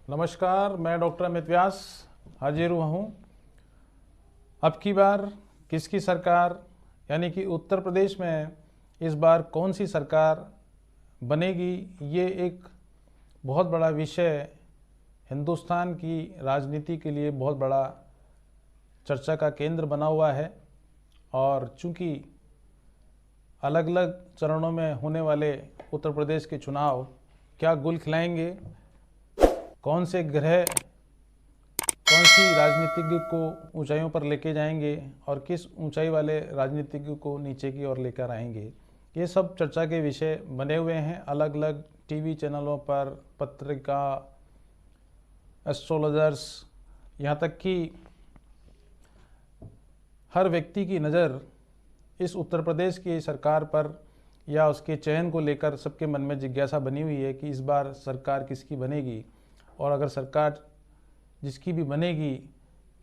नमस्कार, मैं डॉक्टर अमित व्यास हाजिर हुआ हूँ। अब की बार किसकी सरकार, यानी कि उत्तर प्रदेश में इस बार कौन सी सरकार बनेगी, ये एक बहुत बड़ा विषय हिंदुस्तान की राजनीति के लिए बहुत बड़ा चर्चा का केंद्र बना हुआ है। और चूंकि अलग अलग चरणों में होने वाले उत्तर प्रदेश के चुनाव क्या गुल खिलाएंगे, कौन से ग्रह कौन सी राजनीतिज्ञ को ऊंचाइयों पर लेके जाएंगे और किस ऊंचाई वाले राजनीतिज्ञ को नीचे की ओर लेकर आएंगे, ये सब चर्चा के विषय बने हुए हैं। अलग अलग टीवी चैनलों पर, पत्रिका, एस्ट्रोलॉजर्स, यहाँ तक कि हर व्यक्ति की नज़र इस उत्तर प्रदेश की सरकार पर या उसके चयन को लेकर सबके मन में जिज्ञासा बनी हुई है कि इस बार सरकार किसकी बनेगी, और अगर सरकार जिसकी भी बनेगी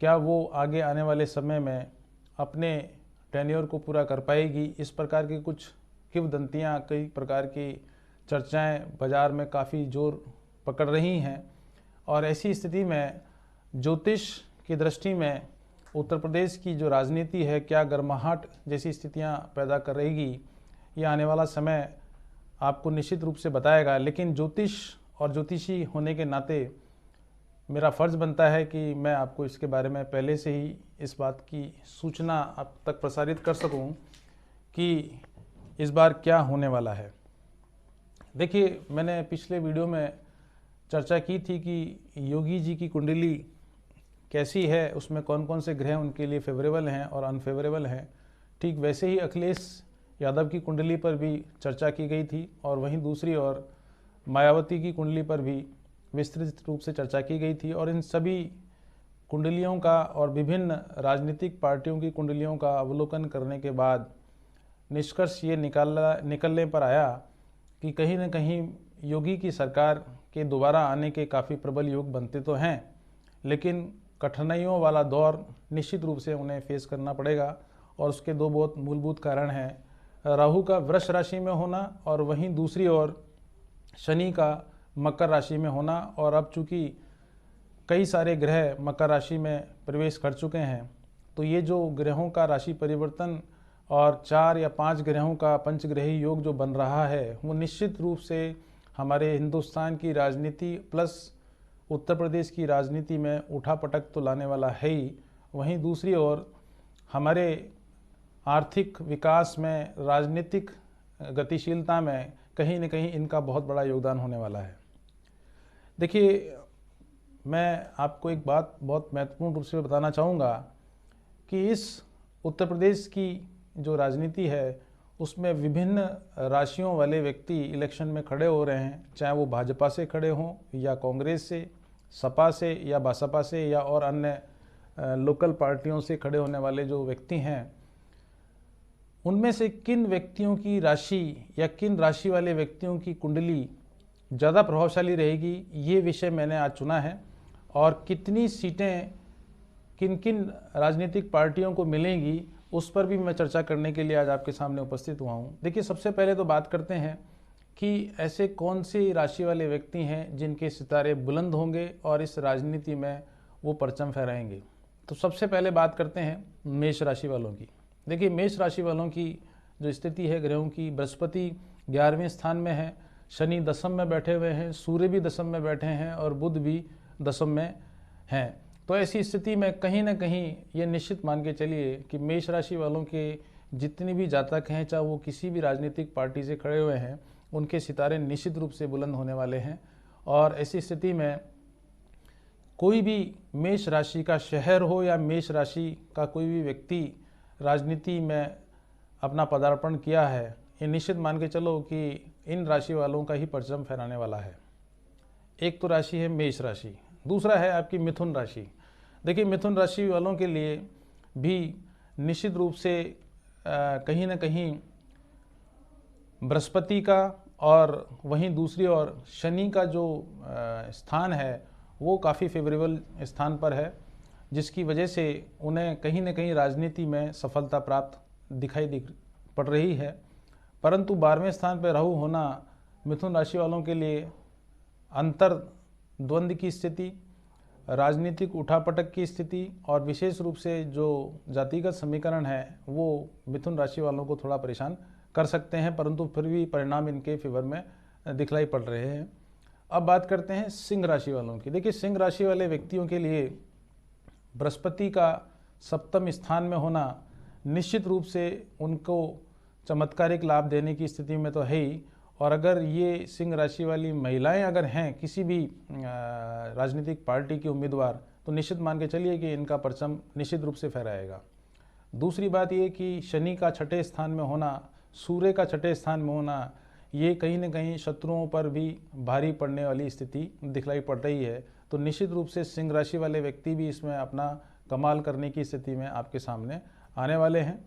क्या वो आगे आने वाले समय में अपने टेन्योर को पूरा कर पाएगी। इस प्रकार की कुछ किंवदंतियाँ, कई प्रकार की चर्चाएं बाज़ार में काफ़ी जोर पकड़ रही हैं। और ऐसी स्थिति में ज्योतिष की दृष्टि में उत्तर प्रदेश की जो राजनीति है क्या गर्माहट जैसी स्थितियां पैदा करेगी, ये आने वाला समय आपको निश्चित रूप से बताएगा। लेकिन ज्योतिष और ज्योतिषी होने के नाते मेरा फ़र्ज़ बनता है कि मैं आपको इसके बारे में पहले से ही इस बात की सूचना आप तक प्रसारित कर सकूं कि इस बार क्या होने वाला है। देखिए, मैंने पिछले वीडियो में चर्चा की थी कि योगी जी की कुंडली कैसी है, उसमें कौन कौन से ग्रह उनके लिए फेवरेबल हैं और अनफेवरेबल हैं। ठीक वैसे ही अखिलेश यादव की कुंडली पर भी चर्चा की गई थी, और वहीं दूसरी ओर मायावती की कुंडली पर भी विस्तृत रूप से चर्चा की गई थी। और इन सभी कुंडलियों का और विभिन्न राजनीतिक पार्टियों की कुंडलियों का अवलोकन करने के बाद निष्कर्ष ये निकलने पर आया कि कहीं न कहीं योगी की सरकार के दोबारा आने के काफ़ी प्रबल योग बनते तो हैं, लेकिन कठिनाइयों वाला दौर निश्चित रूप से उन्हें फेस करना पड़ेगा। और उसके दो बहुत मूलभूत कारण हैं, राहु का वृष राशि में होना और वहीं दूसरी ओर शनि का मकर राशि में होना। और अब चूँकि कई सारे ग्रह मकर राशि में प्रवेश कर चुके हैं, तो ये जो ग्रहों का राशि परिवर्तन और 4 या 5 ग्रहों का पंचग्रही योग जो बन रहा है, वो निश्चित रूप से हमारे हिंदुस्तान की राजनीति प्लस उत्तर प्रदेश की राजनीति में उठापटक तो लाने वाला है ही, वहीं दूसरी ओर हमारे आर्थिक विकास में, राजनीतिक गतिशीलता में कहीं न कहीं इनका बहुत बड़ा योगदान होने वाला है। देखिए, मैं आपको एक बात बहुत महत्वपूर्ण रूप से बताना चाहूँगा कि इस उत्तर प्रदेश की जो राजनीति है उसमें विभिन्न राशियों वाले व्यक्ति इलेक्शन में खड़े हो रहे हैं, चाहे वो भाजपा से खड़े हों या कांग्रेस से, सपा से या बसपा से या और अन्य लोकल पार्टियों से खड़े होने वाले जो व्यक्ति हैं, उनमें से किन व्यक्तियों की राशि या किन राशि वाले व्यक्तियों की कुंडली ज़्यादा प्रभावशाली रहेगी, ये विषय मैंने आज चुना है। और कितनी सीटें किन किन राजनीतिक पार्टियों को मिलेंगी, उस पर भी मैं चर्चा करने के लिए आज आपके सामने उपस्थित हुआ हूँ। देखिए, सबसे पहले तो बात करते हैं कि ऐसे कौन सी राशि वाले व्यक्ति हैं जिनके सितारे बुलंद होंगे और इस राजनीति में वो परचम फहराएंगे। तो सबसे पहले बात करते हैं मेष राशि वालों की। देखिए, मेष राशि वालों की जो स्थिति है ग्रहों की, बृहस्पति 11वें स्थान में है, शनि दशम में बैठे हुए हैं, सूर्य भी दशम में बैठे हैं और बुध भी दशम में हैं। तो ऐसी स्थिति में कहीं ना कहीं ये निश्चित मान के चलिए कि मेष राशि वालों के जितने भी जातक हैं, चाहे वो किसी भी राजनीतिक पार्टी से खड़े हुए हैं, उनके सितारे निश्चित रूप से बुलंद होने वाले हैं। और ऐसी स्थिति में कोई भी मेष राशि का शहर हो या मेष राशि का कोई भी व्यक्ति राजनीति में अपना पदार्पण किया है, ये निश्चित मान के चलो कि इन राशि वालों का ही परचम फहराने वाला है। एक तो राशि है मेष राशि, दूसरा है आपकी मिथुन राशि। देखिए, मिथुन राशि वालों के लिए भी निश्चित रूप से कहीं ना कहीं बृहस्पति का और वहीं दूसरी ओर शनि का जो स्थान है वो काफ़ी फेवरेबल स्थान पर है, जिसकी वजह से उन्हें कहीं न कहीं राजनीति में सफलता प्राप्त दिखाई पड़ रही है। परंतु 12वें स्थान पर राहु होना मिथुन राशि वालों के लिए अंतर द्वंद्व की स्थिति, राजनीतिक उठापटक की स्थिति और विशेष रूप से जो जातिगत समीकरण है वो मिथुन राशि वालों को थोड़ा परेशान कर सकते हैं, परंतु फिर भी परिणाम इनके फेवर में दिखलाई पड़ रहे हैं। अब बात करते हैं सिंह राशि वालों की। देखिए, सिंह राशि वाले व्यक्तियों के लिए बृहस्पति का सप्तम स्थान में होना निश्चित रूप से उनको चमत्कारिक लाभ देने की स्थिति में तो है ही, और अगर ये सिंह राशि वाली महिलाएं अगर हैं किसी भी राजनीतिक पार्टी की उम्मीदवार, तो निश्चित मान के चलिए कि इनका परचम निश्चित रूप से फहराएगा। दूसरी बात ये कि शनि का छठे स्थान में होना, सूर्य का छठे स्थान में होना, ये कहीं न कहीं शत्रुओं पर भी भारी पड़ने वाली स्थिति दिखलाई पड़ रही है। तो निश्चित रूप से सिंह राशि वाले व्यक्ति भी इसमें अपना कमाल करने की स्थिति में आपके सामने आने वाले हैं।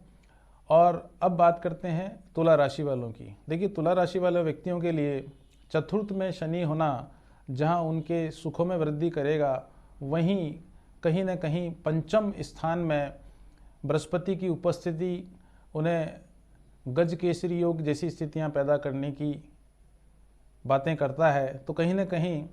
और अब बात करते हैं तुला राशि वालों की। देखिए, तुला राशि वाले व्यक्तियों के लिए चतुर्थ में शनि होना, जहां उनके सुखों में वृद्धि करेगा, वहीं कहीं न कहीं पंचम स्थान में बृहस्पति की उपस्थिति उन्हें गज केसरी योग जैसी स्थितियां पैदा करने की बातें करता है। तो कहीं न कहीं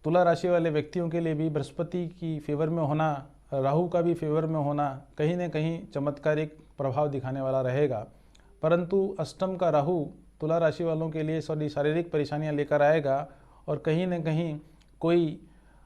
तुला राशि वाले व्यक्तियों के लिए भी बृहस्पति की फेवर में होना, राहु का भी फेवर में होना कहीं न कहीं चमत्कारिक प्रभाव दिखाने वाला रहेगा। परंतु अष्टम का राहु तुला राशि वालों के लिए शारीरिक परेशानियां लेकर आएगा, और कहीं न कहीं कोई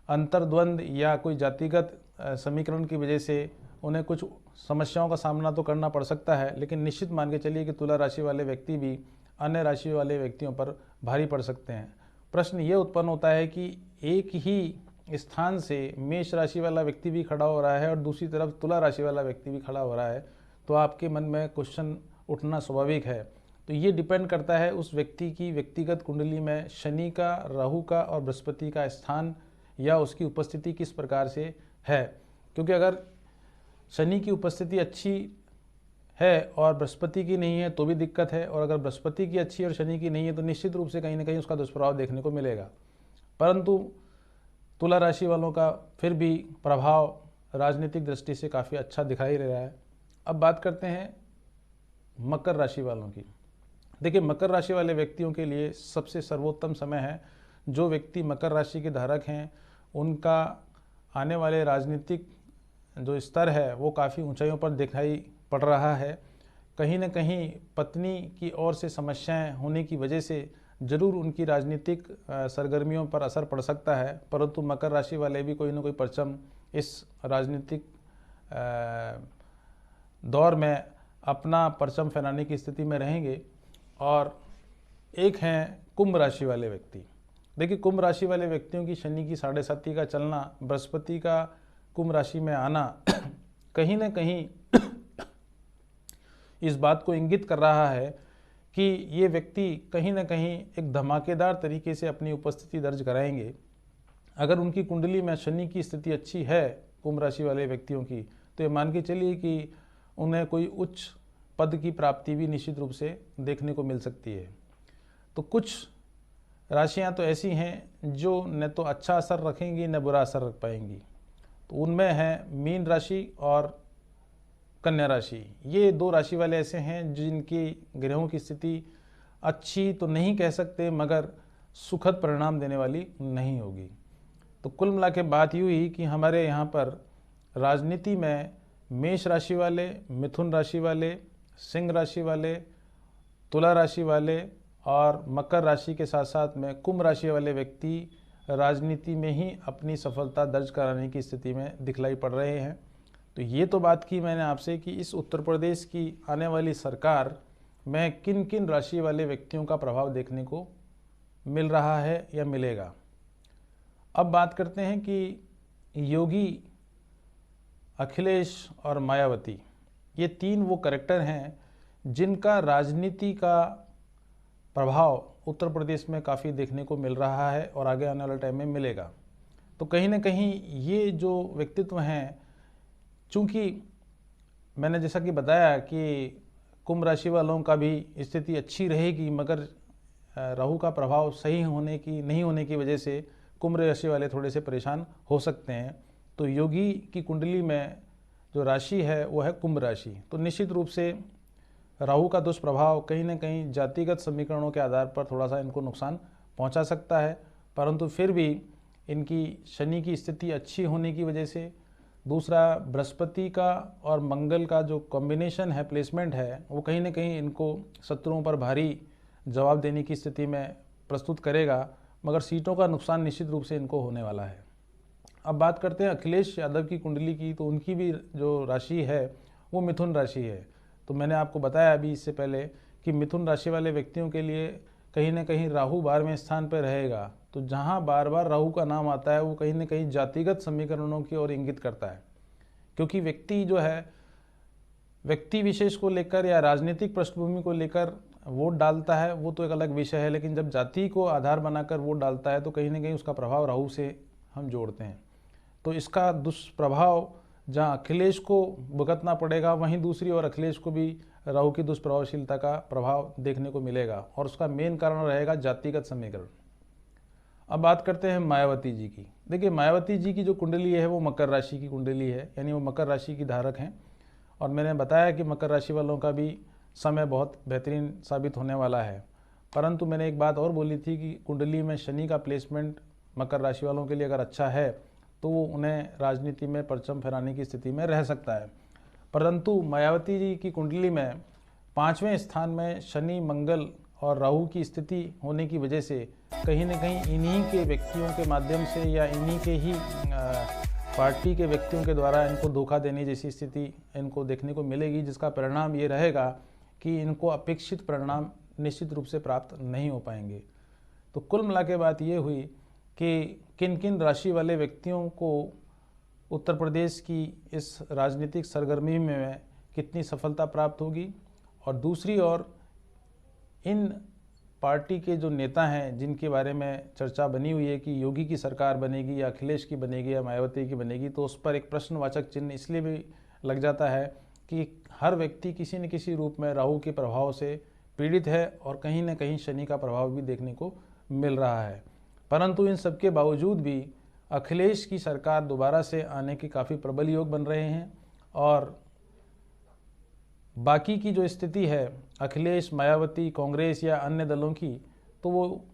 अंतर्द्वंद या कोई जातिगत समीकरण की वजह से उन्हें कुछ समस्याओं का सामना तो करना पड़ सकता है, लेकिन निश्चित मान के चलिए कि तुला राशि वाले व्यक्ति भी अन्य राशि वाले व्यक्तियों पर भारी पड़ सकते हैं। प्रश्न ये उत्पन्न होता है कि एक ही स्थान से मेष राशि वाला व्यक्ति भी खड़ा हो रहा है और दूसरी तरफ तुला राशि वाला व्यक्ति भी खड़ा हो रहा है, तो आपके मन में क्वेश्चन उठना स्वाभाविक है। तो ये डिपेंड करता है उस व्यक्ति की व्यक्तिगत कुंडली में शनि का, राहु का और बृहस्पति का स्थान या उसकी उपस्थिति किस प्रकार से है। क्योंकि अगर शनि की उपस्थिति अच्छी है और बृहस्पति की नहीं है तो भी दिक्कत है, और अगर बृहस्पति की अच्छी और शनि की नहीं है तो निश्चित रूप से कहीं ना कहीं उसका दुष्प्रभाव देखने को मिलेगा। परंतु तुला राशि वालों का फिर भी प्रभाव राजनीतिक दृष्टि से काफ़ी अच्छा दिखाई दे रहा है। अब बात करते हैं मकर राशि वालों की। देखिए, मकर राशि वाले व्यक्तियों के लिए सबसे सर्वोत्तम समय है। जो व्यक्ति मकर राशि के धारक हैं उनका आने वाले राजनीतिक जो स्तर है वो काफ़ी ऊंचाइयों पर दिखाई पड़ रहा है। कहीं न कहीं पत्नी की ओर से समस्याएं होने की वजह से जरूर उनकी राजनीतिक सरगर्मियों पर असर पड़ सकता है, परंतु मकर राशि वाले भी कोई ना कोई परचम इस राजनीतिक दौर में अपना परचम फहराने की स्थिति में रहेंगे। और एक हैं कुंभ राशि वाले व्यक्ति। देखिए, कुंभ राशि वाले व्यक्तियों की शनि की 7.5 का चलना, बृहस्पति का कुंभ राशि में आना कहीं न कहीं इस बात को इंगित कर रहा है कि ये व्यक्ति कहीं न कहीं एक धमाकेदार तरीके से अपनी उपस्थिति दर्ज कराएंगे। अगर उनकी कुंडली में शनि की स्थिति अच्छी है कुंभ राशि वाले व्यक्तियों की, तो ये मान के चलिए कि उन्हें कोई उच्च पद की प्राप्ति भी निश्चित रूप से देखने को मिल सकती है। तो कुछ राशियां तो ऐसी हैं जो न तो अच्छा असर रखेंगी न बुरा असर रख पाएंगी। तो उनमें है मीन राशि और कन्या राशि। ये दो राशि वाले ऐसे हैं जिनकी ग्रहों की स्थिति अच्छी तो नहीं कह सकते, मगर सुखद परिणाम देने वाली नहीं होगी। तो कुल मिला के बात यूँ ही कि हमारे यहाँ पर राजनीति में मेष राशि वाले, मिथुन राशि वाले, सिंह राशि वाले, तुला राशि वाले और मकर राशि के साथ साथ में कुंभ राशि वाले व्यक्ति राजनीति में ही अपनी सफलता दर्ज कराने की स्थिति में दिखलाई पड़ रहे हैं। तो ये तो बात की मैंने आपसे कि इस उत्तर प्रदेश की आने वाली सरकार में किन किन राशि वाले व्यक्तियों का प्रभाव देखने को मिल रहा है या मिलेगा। अब बात करते हैं कि योगी, अखिलेश और मायावती, ये तीन वो कैरेक्टर हैं जिनका राजनीति का प्रभाव उत्तर प्रदेश में काफ़ी देखने को मिल रहा है और आगे आने वाले टाइम में मिलेगा। तो कहीं ना कहीं ये जो व्यक्तित्व हैं, चूँकि मैंने जैसा कि बताया कि कुंभ राशि वालों का भी स्थिति अच्छी रहेगी, मगर राहु का प्रभाव सही होने की नहीं होने की वजह से कुंभ राशि वाले थोड़े से परेशान हो सकते हैं। तो योगी की कुंडली में जो राशि है वो है कुंभ राशि। तो निश्चित रूप से राहु का दुष्प्रभाव कहीं ना कहीं जातिगत समीकरणों के आधार पर थोड़ा सा इनको नुकसान पहुंचा सकता है, परंतु फिर भी इनकी शनि की स्थिति अच्छी होने की वजह से, दूसरा बृहस्पति का और मंगल का जो कॉम्बिनेशन है, प्लेसमेंट है, वो कहीं ना कहीं इनको शत्रुओं पर भारी जवाब देने की स्थिति में प्रस्तुत करेगा, मगर सीटों का नुकसान निश्चित रूप से इनको होने वाला है। अब बात करते हैं अखिलेश यादव की कुंडली की, तो उनकी भी जो राशि है वो मिथुन राशि है। तो मैंने आपको बताया अभी इससे पहले कि मिथुन राशि वाले व्यक्तियों के लिए कहीं ना कहीं राहु 12वें स्थान पर रहेगा। तो जहाँ बार बार राहु का नाम आता है वो कहीं ना कहीं जातिगत समीकरणों की ओर इंगित करता है, क्योंकि व्यक्ति जो है व्यक्ति विशेष को लेकर या राजनीतिक पृष्ठभूमि को लेकर वोट डालता है, वो तो एक अलग विषय है, लेकिन जब जाति को आधार बनाकर वोट डालता है तो कहीं ना कहीं उसका प्रभाव राहु से हम जोड़ते हैं। तो इसका दुष्प्रभाव जहाँ अखिलेश को भुगतना पड़ेगा, वहीं दूसरी ओर अखिलेश को भी राहु की दुष्प्रभावशीलता का प्रभाव देखने को मिलेगा, और उसका मेन कारण रहेगा जातिगत समीकरण। अब बात करते हैं मायावती जी की। देखिए, मायावती जी की जो कुंडली है वो मकर राशि की कुंडली है, यानी वो मकर राशि की धारक हैं। और मैंने बताया कि मकर राशि वालों का भी समय बहुत बेहतरीन साबित होने वाला है। परंतु मैंने एक बात और बोली थी कि कुंडली में शनि का प्लेसमेंट मकर राशि वालों के लिए अगर अच्छा है तो वो उन्हें राजनीति में परचम फहराने की स्थिति में रह सकता है। परंतु मायावती जी की कुंडली में 5वें स्थान में शनि, मंगल और राहु की स्थिति होने की वजह से कहीं न कहीं इन्हीं के व्यक्तियों के माध्यम से या इन्हीं के ही पार्टी के व्यक्तियों के द्वारा इनको धोखा देने जैसी स्थिति इनको देखने को मिलेगी, जिसका परिणाम ये रहेगा कि इनको अपेक्षित परिणाम निश्चित रूप से प्राप्त नहीं हो पाएंगे। तो कुल मिला के बात ये हुई कि किन किन राशि वाले व्यक्तियों को उत्तर प्रदेश की इस राजनीतिक सरगर्मी में कितनी सफलता प्राप्त होगी, और दूसरी ओर इन पार्टी के जो नेता हैं जिनके बारे में चर्चा बनी हुई है कि योगी की सरकार बनेगी या अखिलेश की बनेगी या मायावती की बनेगी, तो उस पर एक प्रश्नवाचक चिन्ह इसलिए भी लग जाता है कि हर व्यक्ति किसी न किसी रूप में राहु के प्रभाव से पीड़ित है और कहीं न कहीं शनि का प्रभाव भी देखने को मिल रहा है। परंतु इन सब के बावजूद भी अखिलेश की सरकार दोबारा से आने के काफ़ी प्रबल योग बन रहे हैं, और बाकी की जो स्थिति है अखिलेश, मायावती, कांग्रेस या अन्य दलों की, तो वो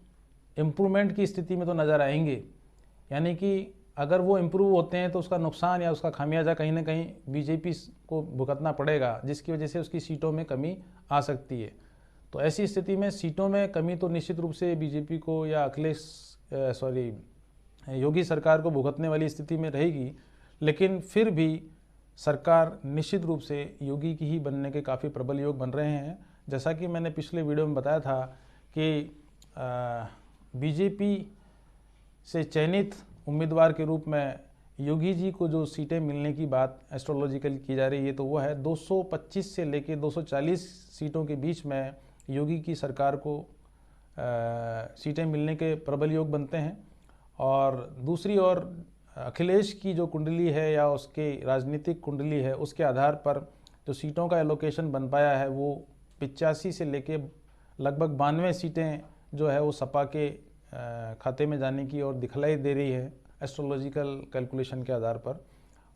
इम्प्रूवमेंट की स्थिति में तो नज़र आएंगे। यानी कि अगर वो इम्प्रूव होते हैं तो उसका नुकसान या उसका खामियाजा कहीं ना कहीं बीजेपी को भुगतना पड़ेगा, जिसकी वजह से उसकी सीटों में कमी आ सकती है। तो ऐसी स्थिति में सीटों में कमी तो निश्चित रूप से बीजेपी को या योगी सरकार को भुगतने वाली स्थिति में रहेगी, लेकिन फिर भी सरकार निश्चित रूप से योगी की ही बनने के काफ़ी प्रबल योग बन रहे हैं। जैसा कि मैंने पिछले वीडियो में बताया था कि बीजेपी से चयनित उम्मीदवार के रूप में योगी जी को जो सीटें मिलने की बात एस्ट्रोलॉजिकल की जा रही है, तो वो है 225 से लेकर 240 सीटों के बीच में योगी की सरकार को सीटें मिलने के प्रबल योग बनते हैं। और दूसरी ओर अखिलेश की जो कुंडली है या उसके राजनीतिक कुंडली है, उसके आधार पर जो सीटों का एलोकेशन बन पाया है वो 85 से लेके लगभग 92 सीटें जो है वो सपा के खाते में जाने की और दिखलाई दे रही है एस्ट्रोलॉजिकल कैलकुलेशन के आधार पर।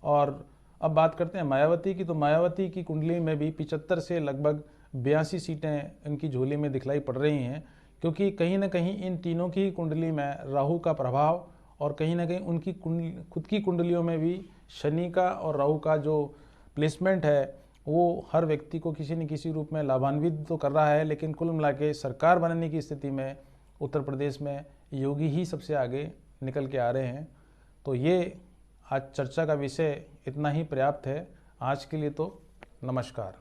और अब बात करते हैं मायावती की, तो मायावती की कुंडली में भी 75 से लगभग 82 सीटें इनकी झोली में दिखलाई पड़ रही हैं, क्योंकि कहीं ना कहीं इन तीनों की कुंडली में राहु का प्रभाव और कहीं ना कहीं उनकी खुद की कुंडलियों में भी शनि का और राहु का जो प्लेसमेंट है वो हर व्यक्ति को किसी न किसी रूप में लाभान्वित तो कर रहा है। लेकिन कुल मिला के सरकार बनने की स्थिति में उत्तर प्रदेश में योगी ही सबसे आगे निकल के आ रहे हैं। तो ये आज चर्चा का विषय इतना ही पर्याप्त है। आज के लिए तो नमस्कार।